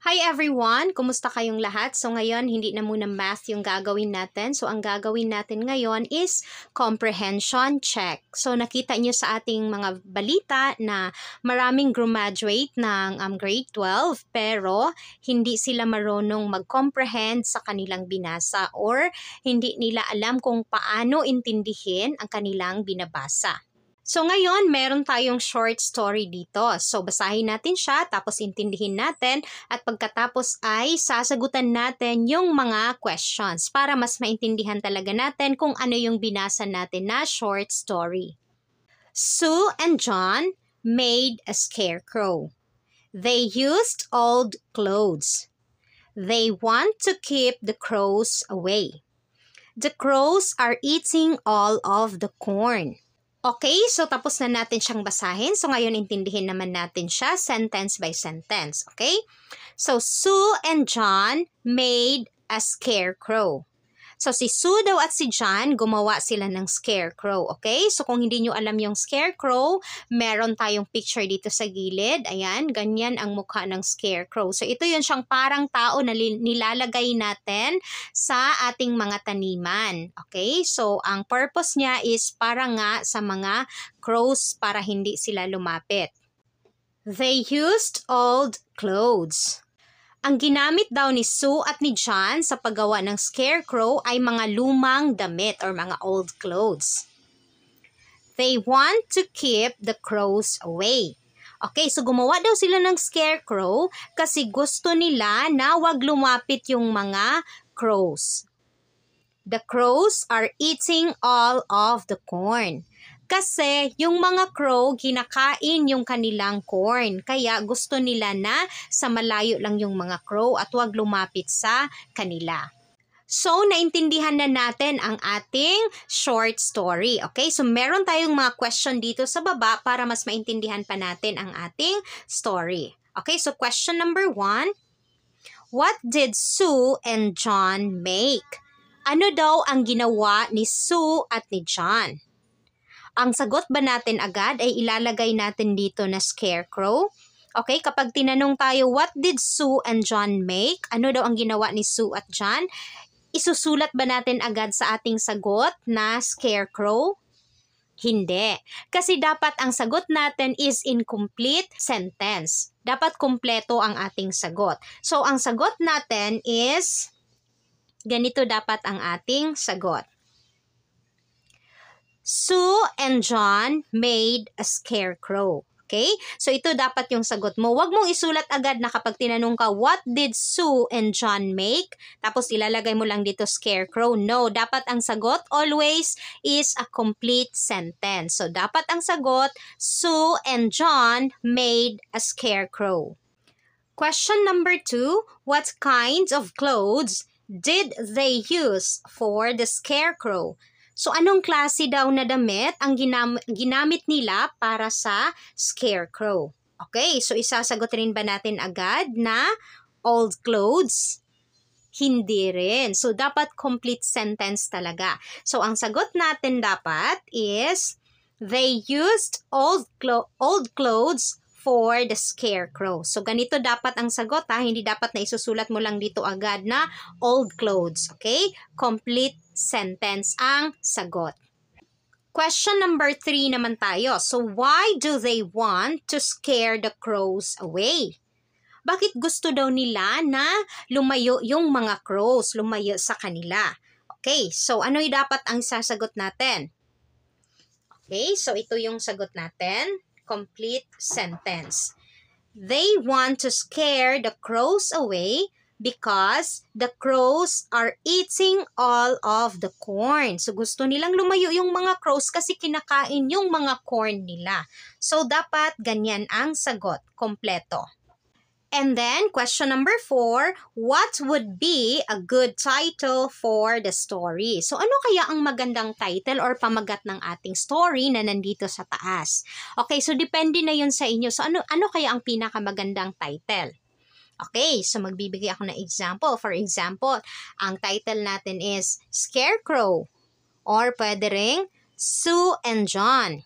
Hi everyone! Kumusta kayong lahat? So ngayon, hindi na muna math yung gagawin natin. So ang gagawin natin ngayon is comprehension check. So nakita nyo sa ating mga balita na maraming graduate ng grade 12 pero hindi sila marunong mag-comprehend sa kanilang binasa or hindi nila alam kung paano intindihin ang kanilang binabasa. So ngayon, meron tayong short story dito. So basahin natin siya, tapos intindihin natin, at pagkatapos ay sasagutan natin yung mga questions para mas maintindihan talaga natin kung ano yung binasa natin na short story. Sue and John made a scarecrow. They used old clothes. They want to keep the crows away. The crows are eating all of the corn. Okay, so tapos na natin siyang basahin. So ngayon intindihin naman natin siya sentence by sentence. Okay? So Sue and John made a scarecrow. So si Sue daw at si John gumawa sila ng scarecrow. Okay? So kung hindi nyo alam yung scarecrow, meron tayong picture dito sa gilid. Ayan, ganyan ang mukha ng scarecrow. So ito yun siyang parang tao na nilalagay natin sa ating mga taniman. Okay? So ang purpose niya is para nga sa mga crows para hindi sila lumapit. They used old clothes. Ang ginamit daw ni Sue at ni John sa paggawa ng scarecrow ay mga lumang damit or mga old clothes. They want to keep the crows away. Okay, so gumawa daw sila ng scarecrow kasi gusto nila na wag lumapit yung mga crows. The crows are eating all of the corn. Kasi yung mga crow kinakain yung kanilang corn. Kaya gusto nila na sa malayo lang yung mga crow at wag lumapit sa kanila. So, naintindihan na natin ang ating short story. Okay? So, meron tayong mga question dito sa baba para mas maintindihan pa natin ang ating story. Okay? So, question number 1. What did Sue and John make? Ano daw ang ginawa ni Sue at ni John? Ang sagot ba natin agad ay ilalagay natin dito na scarecrow? Okay, kapag tinanong tayo, what did Sue and John make? Ano daw ang ginawa ni Sue at John? Isusulat ba natin agad sa ating sagot na scarecrow? Hindi. Kasi dapat ang sagot natin is incomplete sentence. Dapat kumpleto ang ating sagot. So, ang sagot natin is, ganito dapat ang ating sagot. Sue and John made a scarecrow. Okay? So, ito dapat yung sagot mo. Huwag mong isulat agad na kapag tinanong ka, what did Sue and John make? Tapos, ilalagay mo lang dito scarecrow. No, dapat ang sagot always is a complete sentence. So, dapat ang sagot, Sue and John made a scarecrow. Question number 2, what kinds of clothes did they use for the scarecrow? So, anong klase daw na damit ang ginamit nila para sa scarecrow? Okay, so isasagot rin ba natin agad na old clothes? Hindi rin. So, dapat complete sentence talaga. So, ang sagot natin dapat is, they used old clothes for the scarecrow. So, ganito dapat ang sagot ha. Hindi dapat na isusulat mo lang dito agad na old clothes. Okay? Complete sentence ang sagot. Question number 3 naman tayo. So, why do they want to scare the crows away? Bakit gusto daw nila na lumayo yung mga crows, lumayo sa kanila? Okay, so ano yung dapat ang sasagot natin? Okay, so ito yung sagot natin. Complete sentence. They want to scare the crows away because the crows are eating all of the corn. So, gusto nilang lumayo yung mga crows kasi kinakain yung mga corn nila. So, dapat ganyan ang sagot. Kompleto. And then, question number 4, what would be a good title for the story? So, ano kaya ang magandang title or pamagat ng ating story na nandito sa taas? Okay, so depende na yun sa inyo. So, ano kaya ang pinakamagandang title? Okay, so magbibigay ako ng example. For example, ang title natin is Scarecrow or pwede ring Sue and John.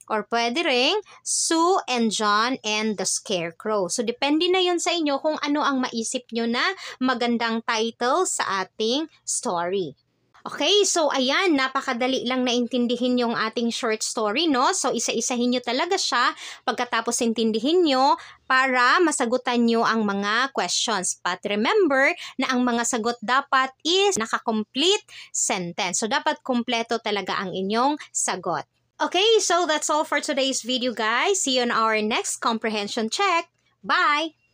Or pwede ring Sue and John and the Scarecrow. So, depende na yun sa inyo kung ano ang maisip nyo na magandang title sa ating story. Okay, so ayan, napakadali lang naintindihin yung ating short story, no? So, isa-isahin nyo talaga siya pagkatapos intindihin nyo para masagutan nyo ang mga questions. But remember na ang mga sagot dapat is naka-complete sentence. So, dapat kumpleto talaga ang inyong sagot. Okay, so that's all for today's video, guys. See you on our next comprehension check. Bye!